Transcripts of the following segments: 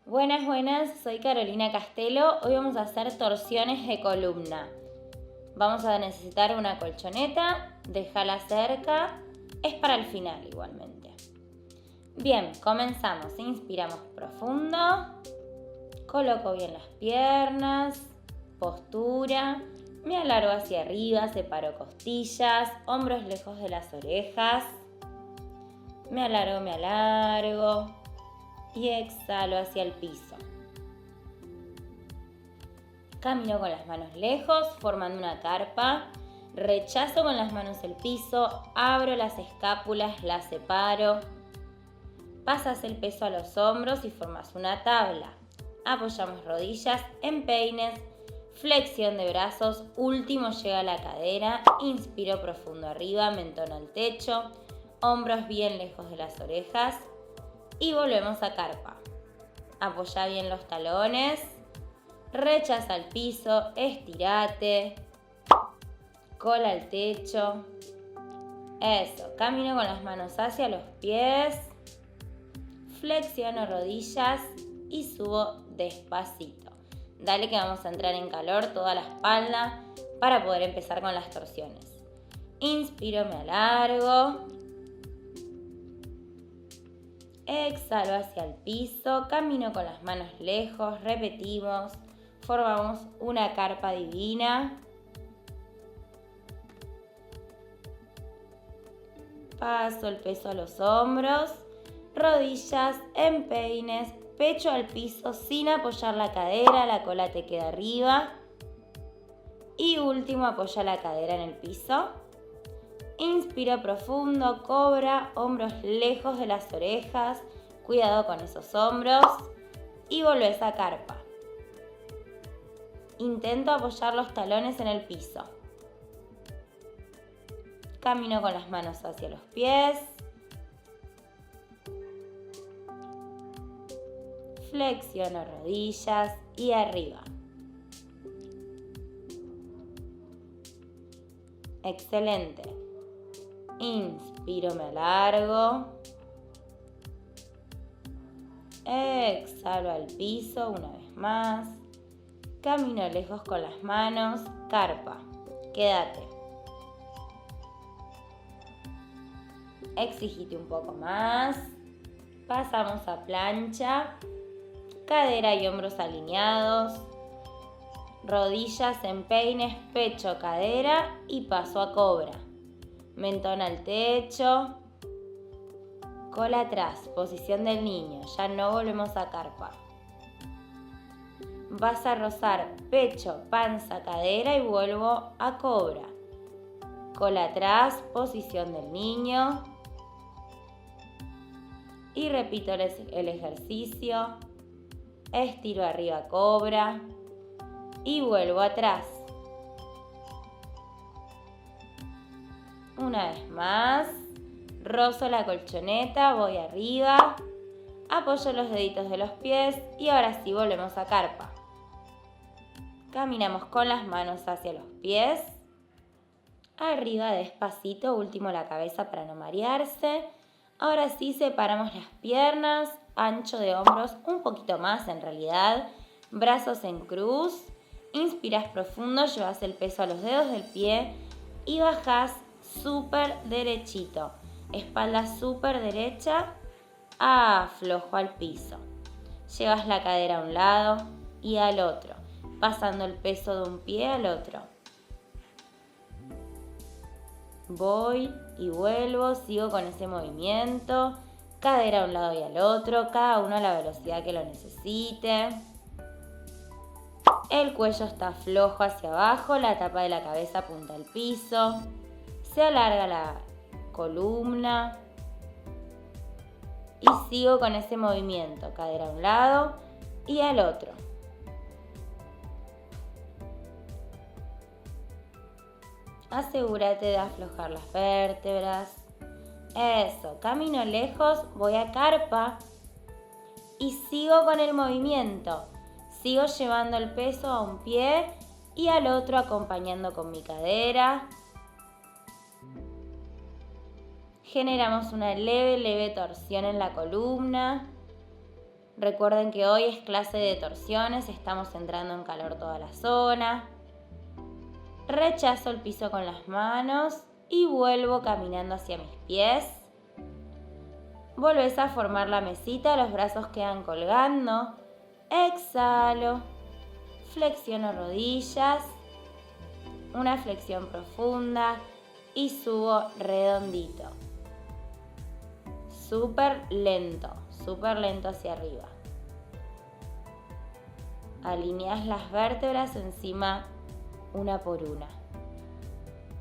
Buenas, buenas, soy Carolina Castelo. Hoy vamos a hacer torsiones de columna. Vamos a necesitar una colchoneta, déjala cerca, es para el final igualmente. Bien, comenzamos. Inspiramos profundo, coloco bien las piernas, postura, me alargo hacia arriba, separo costillas, hombros lejos de las orejas, me alargo y exhalo hacia el piso. Camino con las manos lejos, formando una carpa. Rechazo con las manos el piso, abro las escápulas, las separo. Pasas el peso a los hombros y formas una tabla. Apoyamos rodillas, empeines, flexión de brazos, último llega a la cadera. Inspiro profundo arriba, mentón al techo, hombros bien lejos de las orejas. Y volvemos a carpa. Apoya bien los talones, rechaza el piso, estirate, cola al techo. Eso, camino con las manos hacia los pies, flexiono rodillas y subo despacito. Dale que vamos a entrar en calor toda la espalda para poder empezar con las torsiones. Inspiro, me alargo. Exhalo hacia el piso, camino con las manos lejos, repetimos, formamos una carpa divina. Paso el peso a los hombros, rodillas, empeines, pecho al piso sin apoyar la cadera, la cola te queda arriba. Y último, apoya la cadera en el piso. Inspira profundo, cobra, hombros lejos de las orejas, cuidado con esos hombros y volvés a carpa. Intento apoyar los talones en el piso. Camino con las manos hacia los pies. Flexiono rodillas y arriba. Excelente. Inspiro, me alargo. Exhalo al piso una vez más. Camino lejos con las manos. Carpa. Quédate. Exigite un poco más. Pasamos a plancha. Cadera y hombros alineados. Rodillas, empeines, pecho, cadera y paso a cobra. Mentón al techo, cola atrás, posición del niño, ya no volvemos a carpa. Vas a rozar pecho, panza, cadera y vuelvo a cobra. Cola atrás, posición del niño. Y repito el ejercicio. Estiro arriba, cobra. Y vuelvo atrás. Una vez más, rozo la colchoneta, voy arriba, apoyo los deditos de los pies y ahora sí volvemos a carpa. Caminamos con las manos hacia los pies, arriba despacito, último la cabeza para no marearse. Ahora sí separamos las piernas, ancho de hombros, un poquito más en realidad, brazos en cruz. Inspiras profundo, llevas el peso a los dedos del pie y bajás súper derechito. Espalda súper derecha, aflojo al piso. Llevas la cadera a un lado y al otro, pasando el peso de un pie al otro. Voy y vuelvo, sigo con ese movimiento. Cadera a un lado y al otro, cada uno a la velocidad que lo necesite. El cuello está flojo hacia abajo, la tapa de la cabeza apunta al piso. Se alarga la columna. Y sigo con ese movimiento, cadera a un lado y al otro. Asegúrate de aflojar las vértebras. Eso, camino lejos, voy a carpa y sigo con el movimiento. Sigo llevando el peso a un pie y al otro acompañando con mi cadera. Generamos una leve torsión en la columna. Recuerden que hoy es clase de torsiones, estamos entrando en calor toda la zona. Rechazo el piso con las manos y vuelvo caminando hacia mis pies. Volvés a formar la mesita, los brazos quedan colgando. Exhalo, flexiono rodillas, una flexión profunda y subo redondito. Súper lento hacia arriba. Alineás las vértebras encima una por una.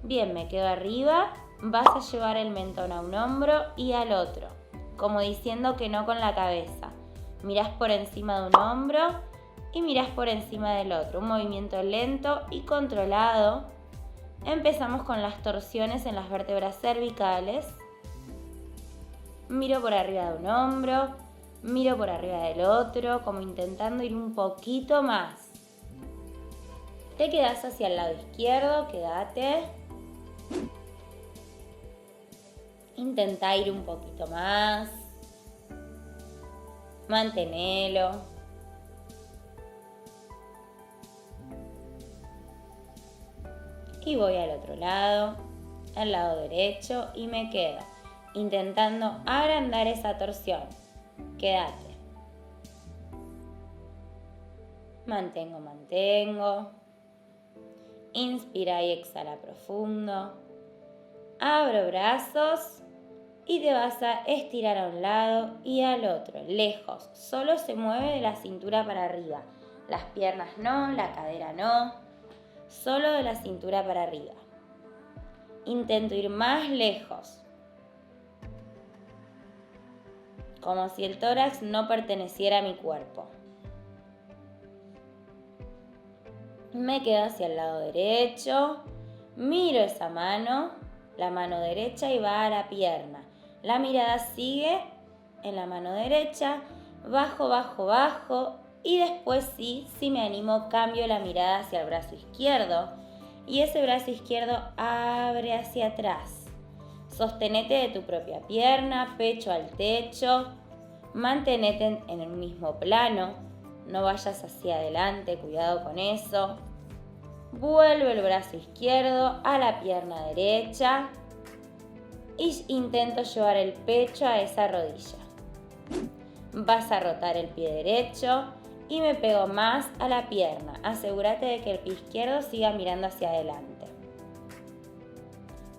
Bien, me quedo arriba, vas a llevar el mentón a un hombro y al otro, como diciendo que no con la cabeza. Mirás por encima de un hombro y mirás por encima del otro. Un movimiento lento y controlado. Empezamos con las torsiones en las vértebras cervicales. Miro por arriba de un hombro, miro por arriba del otro, como intentando ir un poquito más. Te quedás hacia el lado izquierdo, quédate. Intenta ir un poquito más. Mantenelo. Y voy al otro lado, al lado derecho, y me quedo intentando agrandar esa torsión. Quédate. Mantengo. Inspira y exhala profundo. Abro brazos y te vas a estirar a un lado y al otro, lejos. Solo se mueve de la cintura para arriba. Las piernas no, la cadera no. Solo de la cintura para arriba. Intento ir más lejos. Como si el tórax no perteneciera a mi cuerpo. Me quedo hacia el lado derecho. Miro esa mano, la mano derecha, y va a la pierna. La mirada sigue en la mano derecha. Bajo. Y después si me animo, cambio la mirada hacia el brazo izquierdo. Y ese brazo izquierdo abre hacia atrás. Sostenete de tu propia pierna, pecho al techo. Mantenete en el mismo plano. No vayas hacia adelante, cuidado con eso. Vuelve el brazo izquierdo a la pierna derecha. Y intento llevar el pecho a esa rodilla. Vas a rotar el pie derecho y me pego más a la pierna. Asegúrate de que el pie izquierdo siga mirando hacia adelante.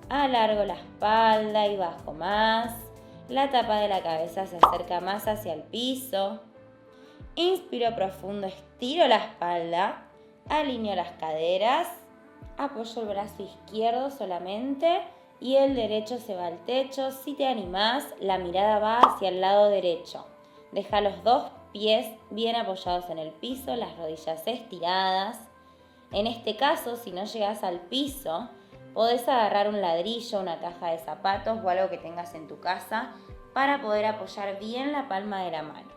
Alargo la espalda y bajo más. La tapa de la cabeza se acerca más hacia el piso. Inspiro profundo, estiro la espalda. Alineo las caderas. Apoyo el brazo izquierdo solamente y el derecho se va al techo. Si te animás, la mirada va hacia el lado derecho. Deja los dos pies bien apoyados en el piso, las rodillas estiradas. En este caso, si no llegas al piso, podés agarrar un ladrillo, una caja de zapatos o algo que tengas en tu casa para poder apoyar bien la palma de la mano.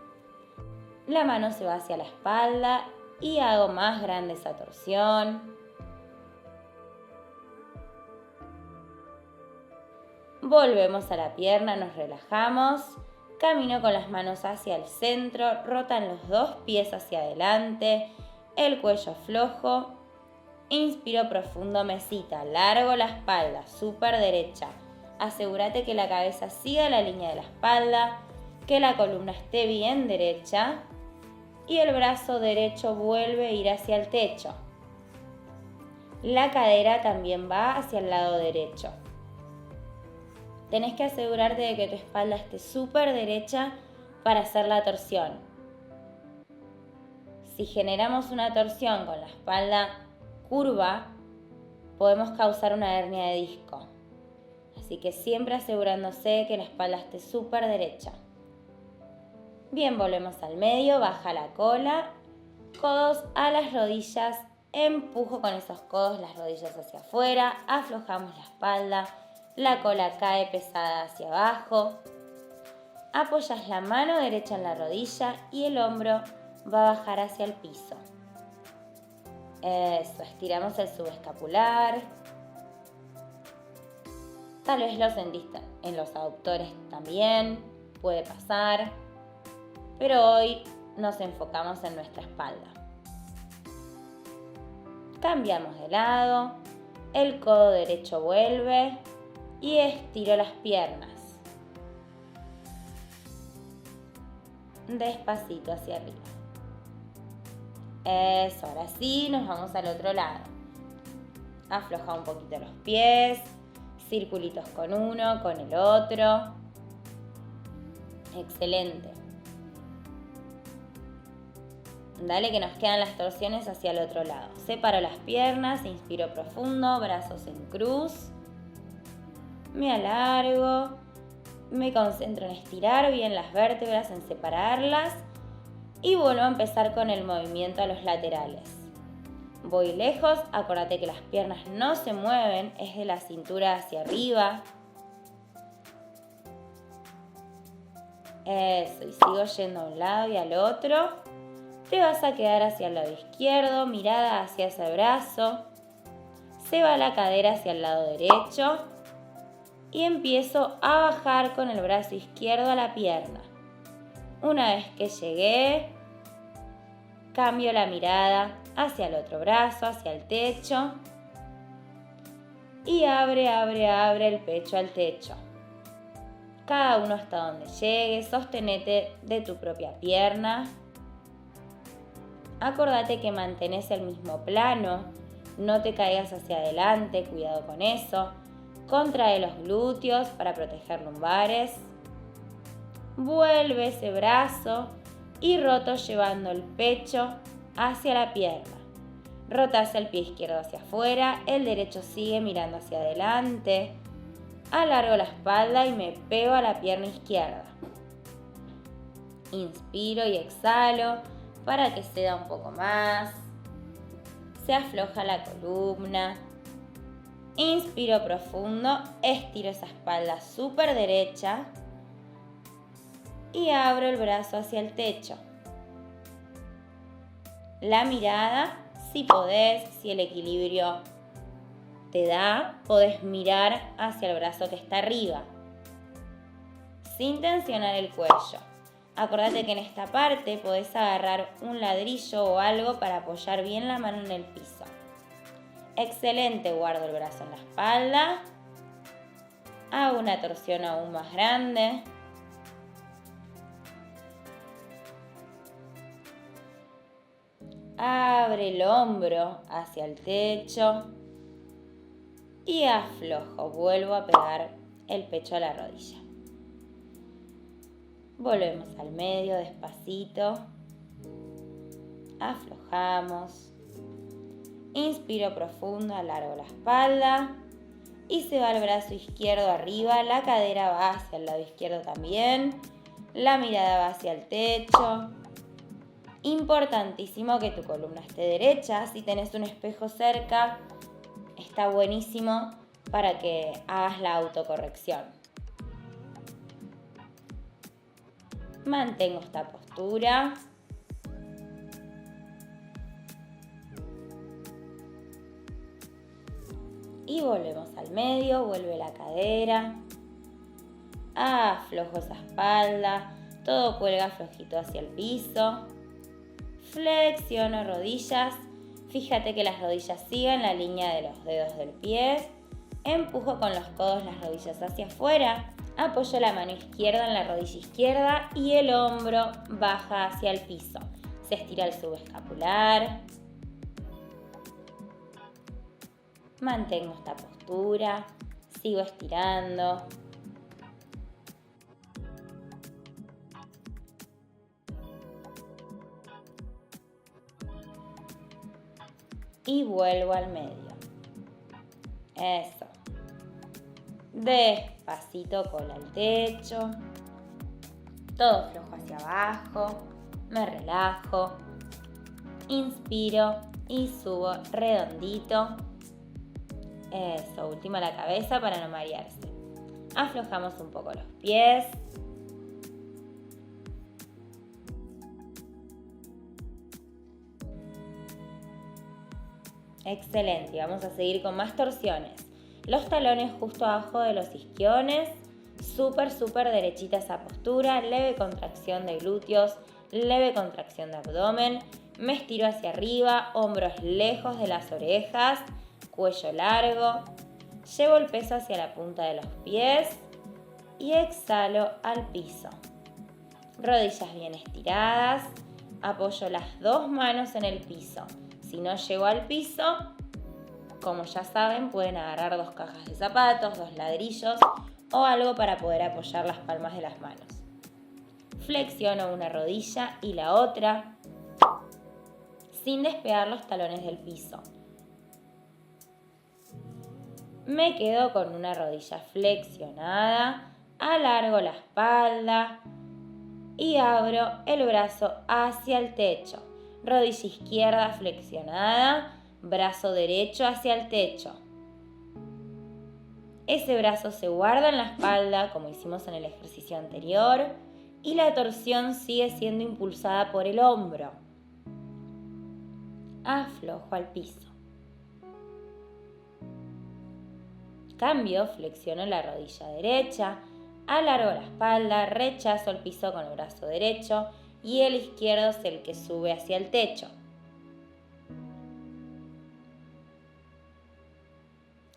La mano se va hacia la espalda y hago más grande esa torsión. Volvemos a la pierna, nos relajamos. Camino con las manos hacia el centro, rotan los dos pies hacia adelante, el cuello flojo. Inspiro profundo, mesita, largo la espalda, súper derecha. Asegúrate que la cabeza siga la línea de la espalda, que la columna esté bien derecha y el brazo derecho vuelve a ir hacia el techo. La cadera también va hacia el lado derecho. Tenés que asegurarte de que tu espalda esté súper derecha para hacer la torsión. Si generamos una torsión con la espalda curva, podemos causar una hernia de disco. Así que siempre asegurándose que la espalda esté súper derecha. Bien, volvemos al medio, baja la cola, codos a las rodillas, empujo con esos codos las rodillas hacia afuera, aflojamos la espalda, la cola cae pesada hacia abajo. Apoyas la mano derecha en la rodilla y el hombro va a bajar hacia el piso. Eso, estiramos el subescapular. Tal vez lo sentiste en los aductores también, puede pasar. Pero hoy nos enfocamos en nuestra espalda. Cambiamos de lado, el codo derecho vuelve y estiro las piernas. Despacito hacia arriba. Eso, ahora sí, nos vamos al otro lado. Afloja un poquito los pies, circulitos con uno, con el otro. Excelente. Dale que nos quedan las torsiones hacia el otro lado. Separo las piernas, inspiro profundo, brazos en cruz. Me alargo. Me concentro en estirar bien las vértebras, en separarlas. Y vuelvo a empezar con el movimiento a los laterales. Voy lejos, acuérdate que las piernas no se mueven, es de la cintura hacia arriba. Eso, y sigo yendo a un lado y al otro. Te vas a quedar hacia el lado izquierdo, mirada hacia ese brazo. Se va la cadera hacia el lado derecho. Y empiezo a bajar con el brazo izquierdo a la pierna. Una vez que llegué, cambio la mirada hacia el otro brazo, hacia el techo. Y abre el pecho al techo. Cada uno hasta donde llegue, sostenete de tu propia pierna. Acordate que mantenés el mismo plano, no te caigas hacia adelante, cuidado con eso. Contrae los glúteos para proteger lumbares. Vuelve ese brazo y roto llevando el pecho hacia la pierna. Rotás el pie izquierdo hacia afuera, el derecho sigue mirando hacia adelante. Alargo la espalda y me pego a la pierna izquierda. Inspiro y exhalo para que ceda un poco más. Se afloja la columna. Inspiro profundo, estiro esa espalda súper derecha y abro el brazo hacia el techo. La mirada, si podés, si el equilibrio te da, podés mirar hacia el brazo que está arriba, sin tensionar el cuello. Acordate que en esta parte podés agarrar un ladrillo o algo para apoyar bien la mano en el piso. Excelente, guardo el brazo en la espalda. Hago una torsión aún más grande. Abre el hombro hacia el techo. Y aflojo, vuelvo a pegar el pecho a la rodilla. Volvemos al medio despacito. Aflojamos. Inspiro profundo, alargo la espalda y se va el brazo izquierdo arriba, la cadera va hacia el lado izquierdo también, la mirada va hacia el techo. Importantísimo que tu columna esté derecha, si tenés un espejo cerca, está buenísimo para que hagas la autocorrección. Mantengo esta postura. Y volvemos al medio, vuelve la cadera. Aflojo esa espalda, todo cuelga flojito hacia el piso. Flexiono rodillas. Fíjate que las rodillas sigan la línea de los dedos del pie. Empujo con los codos las rodillas hacia afuera. Apoyo la mano izquierda en la rodilla izquierda y el hombro baja hacia el piso. Se estira el subescapular. Mantengo esta postura, sigo estirando. Y vuelvo al medio. Eso. Despacito cola al techo. Todo flojo hacia abajo. Me relajo. Inspiro y subo redondito. Eso, última la cabeza para no marearse. Aflojamos un poco los pies. Excelente, vamos a seguir con más torsiones. Los talones justo abajo de los isquiones. súper derechita esa postura, leve contracción de glúteos, leve contracción de abdomen. Me estiro hacia arriba, hombros lejos de las orejas, cuello largo. Llevo el peso hacia la punta de los pies y exhalo al piso. Rodillas bien estiradas, apoyo las dos manos en el piso. Si no llego al piso, como ya saben, pueden agarrar 2 cajas de zapatos, 2 ladrillos o algo para poder apoyar las palmas de las manos. Flexiono una rodilla y la otra sin despegar los talones del piso. Me quedo con una rodilla flexionada, alargo la espalda y abro el brazo hacia el techo. Rodilla izquierda flexionada, brazo derecho hacia el techo. Ese brazo se guarda en la espalda como hicimos en el ejercicio anterior y la torsión sigue siendo impulsada por el hombro. Aflojo al piso. Cambio, flexiono la rodilla derecha, alargo la espalda, rechazo el piso con el brazo derecho y el izquierdo es el que sube hacia el techo.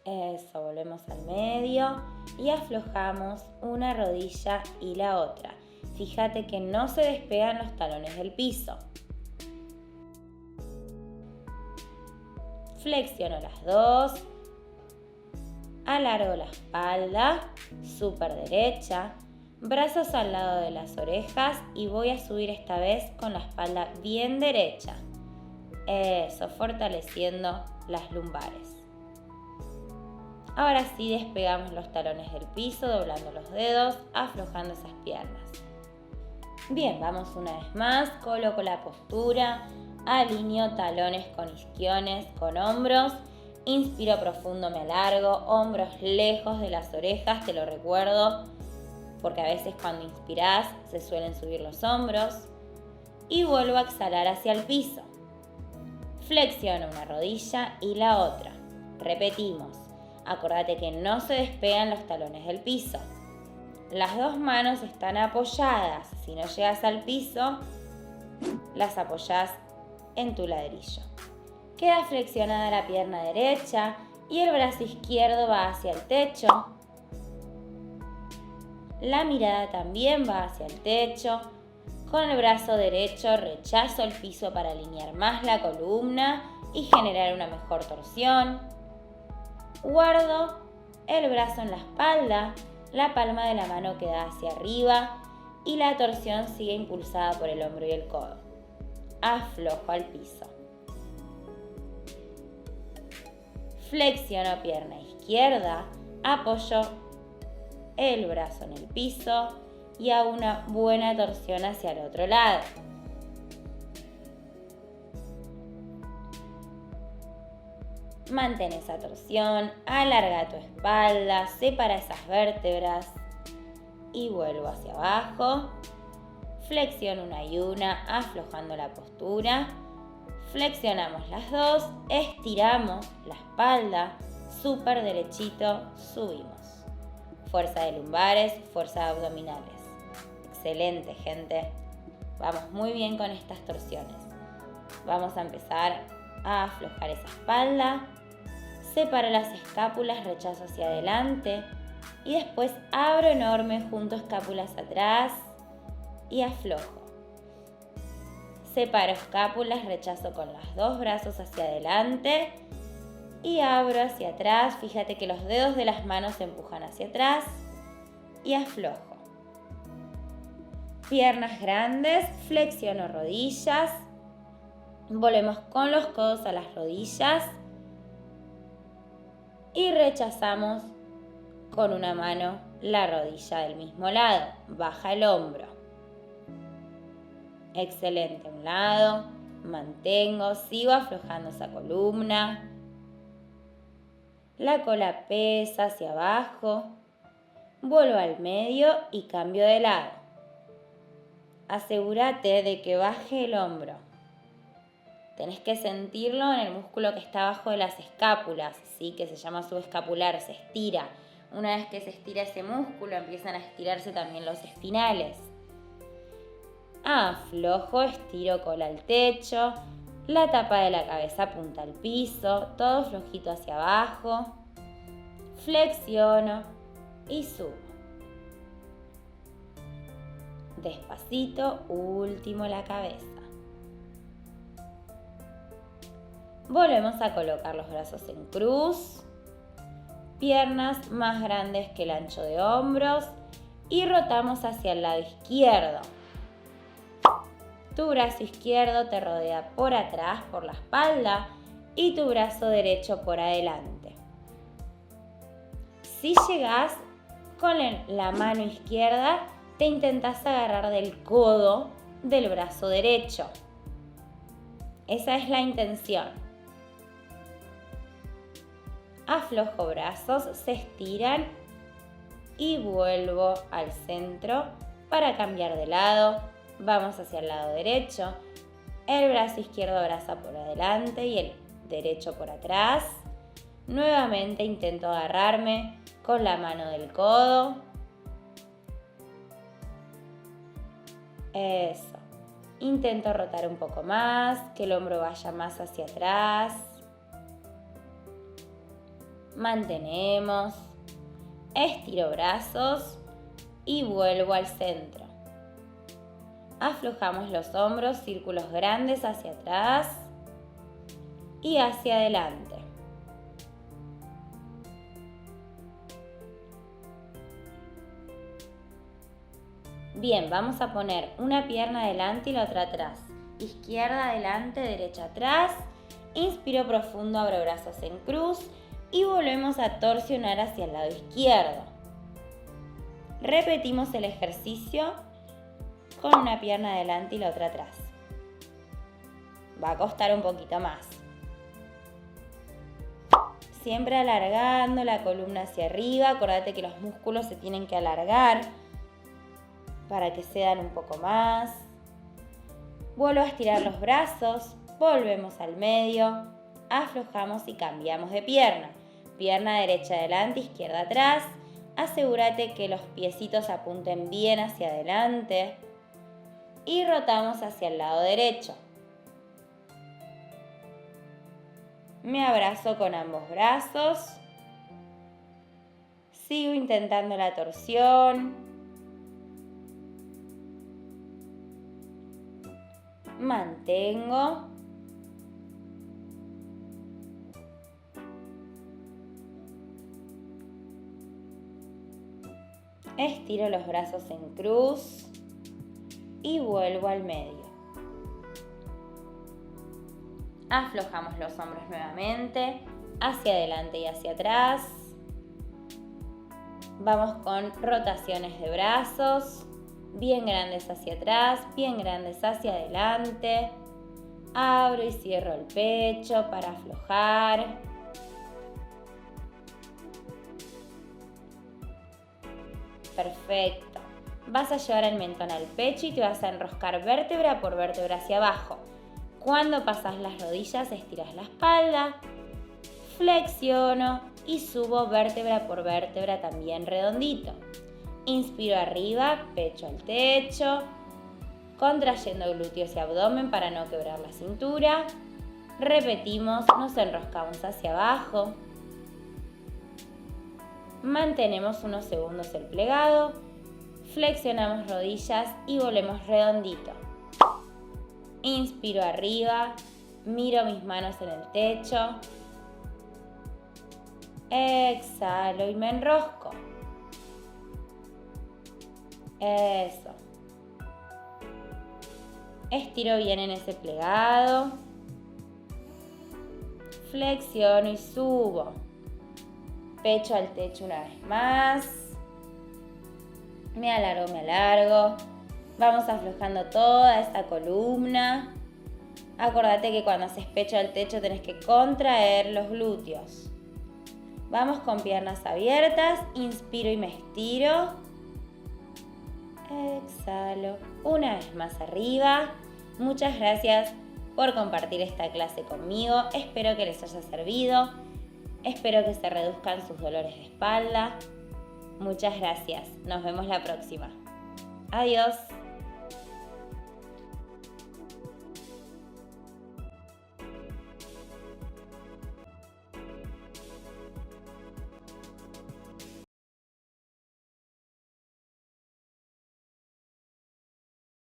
Eso, volvemos al medio y aflojamos una rodilla y la otra. Fíjate que no se despegan los talones del piso. Flexiono las dos, alargo la espalda, súper derecha, brazos al lado de las orejas y voy a subir esta vez con la espalda bien derecha. Eso, fortaleciendo las lumbares. Ahora sí despegamos los talones del piso, doblando los dedos, aflojando esas piernas. Bien, vamos una vez más, coloco la postura, alineo talones con isquiones, con hombros, inspiro profundo, me alargo, hombros lejos de las orejas, te lo recuerdo, porque a veces cuando inspirás se suelen subir los hombros, y vuelvo a exhalar hacia el piso. Flexiono una rodilla y la otra. Repetimos. Acordate que no se despegan los talones del piso. Las dos manos están apoyadas. Si no llegas al piso, las apoyás en tu ladrillo. Queda flexionada la pierna derecha y el brazo izquierdo va hacia el techo. La mirada también va hacia el techo. Con el brazo derecho rechazo el piso para alinear más la columna y generar una mejor torsión. Guardo el brazo en la espalda, la palma de la mano queda hacia arriba y la torsión sigue impulsada por el hombro y el codo. Aflojo al piso. Flexiono pierna izquierda, apoyo el brazo en el piso y hago una buena torsión hacia el otro lado. Mantén esa torsión, alarga tu espalda, separa esas vértebras y vuelvo hacia abajo. Flexiono una y una, aflojando la postura. Flexionamos las dos, estiramos la espalda, súper derechito, subimos. Fuerza de lumbares, fuerza de abdominales. Excelente, gente. Vamos muy bien con estas torsiones. Vamos a empezar a aflojar esa espalda. Separo las escápulas, rechazo hacia adelante y después abro enorme, junto escápulas atrás y aflojo. Separo escápulas, rechazo con los dos brazos hacia adelante y abro hacia atrás. Fíjate que los dedos de las manos se empujan hacia atrás y aflojo. Piernas grandes, flexiono rodillas. Volvemos con los codos a las rodillas y rechazamos con una mano la rodilla del mismo lado. Baja el hombro. Excelente, un lado. Mantengo, sigo aflojando esa columna. La cola pesa hacia abajo. Vuelvo al medio y cambio de lado. Asegúrate de que baje el hombro. Tenés que sentirlo en el músculo que está abajo de las escápulas, ¿sí? Que se llama subescapular, se estira. Una vez que se estira ese músculo, empiezan a estirarse también los espinales. Aflojo, estiro cola al techo, la tapa de la cabeza apunta al piso, todo flojito hacia abajo. Flexiono y subo. Despacito, último la cabeza. Volvemos a colocar los brazos en cruz. Piernas más grandes que el ancho de hombros y rotamos hacia el lado izquierdo. Tu brazo izquierdo te rodea por atrás, por la espalda, y tu brazo derecho por adelante. Si llegas con la mano izquierda, te intentas agarrar del codo del brazo derecho. Esa es la intención. Aflojo brazos, se estiran y vuelvo al centro para cambiar de lado. Vamos hacia el lado derecho. El brazo izquierdo abraza por adelante y el derecho por atrás. Nuevamente intento agarrarme con la mano del codo. Eso. Intento rotar un poco más, que el hombro vaya más hacia atrás. Mantenemos, estiro brazos y vuelvo al centro. Aflojamos los hombros, círculos grandes hacia atrás y hacia adelante. Bien, vamos a poner una pierna adelante y la otra atrás. Izquierda adelante, derecha atrás. Inspiro profundo, abro brazos en cruz. Y volvemos a torsionar hacia el lado izquierdo. Repetimos el ejercicio con una pierna adelante y la otra atrás. Va a costar un poquito más. Siempre alargando la columna hacia arriba. Acordate que los músculos se tienen que alargar para que cedan un poco más. Vuelvo a estirar los brazos. Volvemos al medio. Aflojamos y cambiamos de pierna. Pierna derecha adelante, izquierda atrás. Asegúrate que los piecitos apunten bien hacia adelante. Y rotamos hacia el lado derecho. Me abrazo con ambos brazos. Sigo intentando la torsión. Mantengo. Estiro los brazos en cruz y vuelvo al medio. Aflojamos los hombros nuevamente, hacia adelante y hacia atrás. Vamos con rotaciones de brazos, bien grandes hacia atrás, bien grandes hacia adelante. Abro y cierro el pecho para aflojar. Perfecto. Vas a llevar el mentón al pecho y te vas a enroscar vértebra por vértebra hacia abajo. Cuando pasas las rodillas, estiras la espalda, flexiono y subo vértebra por vértebra también redondito. Inspiro arriba, pecho al techo, contrayendo glúteos y abdomen para no quebrar la cintura. Repetimos, nos enroscamos hacia abajo. Mantenemos unos segundos el plegado, flexionamos rodillas y volvemos redondito. Inspiro arriba, miro mis manos en el techo. Exhalo y me enrosco. Eso. Estiro bien en ese plegado. Flexiono y subo. Pecho al techo una vez más. Me alargo. Vamos aflojando toda esa columna. Acordate que cuando haces pecho al techo tenés que contraer los glúteos. Vamos con piernas abiertas. Inspiro y me estiro. Exhalo. Una vez más arriba. Muchas gracias por compartir esta clase conmigo. Espero que les haya servido. Espero que se reduzcan sus dolores de espalda. Muchas gracias. Nos vemos la próxima. Adiós.